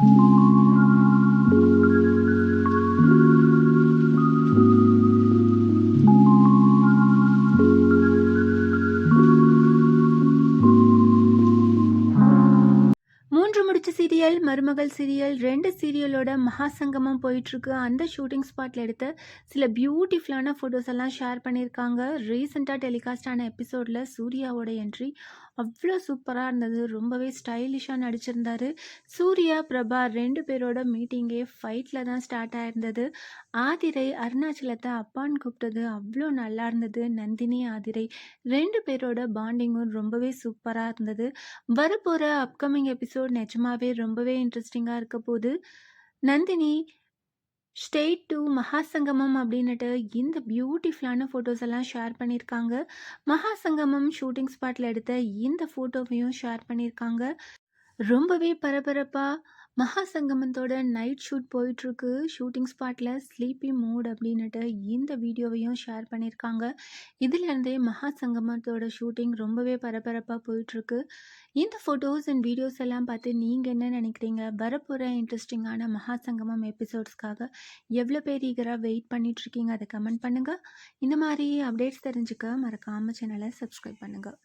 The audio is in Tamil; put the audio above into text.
மூன்று முடிச்ச சீரியல், மருமகள் சீரியல் 2 சீரியலோட மகாசங்கமம் போயிட்டுருக்கு. அந்த ஷூட்டிங் ஸ்பாட்ல எடுத்த சில பியூட்டிஃபுல்லான ஃபோட்டோஸ் எல்லாம் ஷேர் பண்ணியிருக்காங்க. ரீசெண்டா டெலிகாஸ்ட் ஆன எபிசோட்ல சூர்யாவோட என்ட்ரி அவ்வளோ சூப்பரா இருந்தது. ரொம்பவே ஸ்டைலிஷா நடிச்சிருந்தாரு. சூர்யா, பிரபா 2 பேரோட மீட்டிங்கே ஃபைட்ல தான் ஸ்டார்ட் ஆயிருந்தது. ஆதிரை அருணாச்சலத்த அப்பான்னு கூப்பிட்டது அவ்வளோ நல்லா இருந்தது. நந்தினி, ஆதிரை 2 பேரோட பாண்டிங்கும் ரொம்பவே சூப்பரா இருந்தது. வரப்போற அப்கமிங் எபிசோட் நிஜமாவே ரொம்பவே இன்ட்ரெஸ்டிங்கா இருக்க போகுது. நந்தினி ஸ்டேட் டு மகாசங்கமம் அப்படின்னுட்டு இந்த பியூட்டிஃபுல்லான ஃபோட்டோஸ் எல்லாம் ஷேர் பண்ணியிருக்காங்க. மகாசங்கமம் ஷூட்டிங் ஸ்பாட்ல எடுத்த இந்த ஃபோட்டோவையும் ஷேர் பண்ணியிருக்காங்க. ரொம்பவே பரபரப்பா மகாசங்கமத்தோட நைட் ஷூட் போயிட்டுருக்கு. ஷூட்டிங் ஸ்பாட்ல ஸ்லீப்பி மோட் அப்படின்னுட்டு இந்த வீடியோவையும் ஷேர் பண்ணியிருக்காங்க. இதுலேருந்தே மகாசங்கமத்தோட ஷூட்டிங் ரொம்பவே பரபரப்பாக போயிட்டுருக்கு. இந்த ஃபோட்டோஸ் அண்ட் வீடியோஸ் எல்லாம் பார்த்து நீங்கள் என்ன நினைக்கிறீங்க? வரப்போகிற இன்ட்ரெஸ்டிங்கான மகாசங்கமம் எபிசோட்ஸ்க்காக எவ்வளோ பேர் ஈகராக வெயிட் பண்ணிகிட்ருக்கீங்க? அதை கமெண்ட் பண்ணுங்கள். இந்த மாதிரி அப்டேட்ஸ் தெரிஞ்சுக்க மறக்காமல் சேனலை சப்ஸ்கிரைப் பண்ணுங்கள்.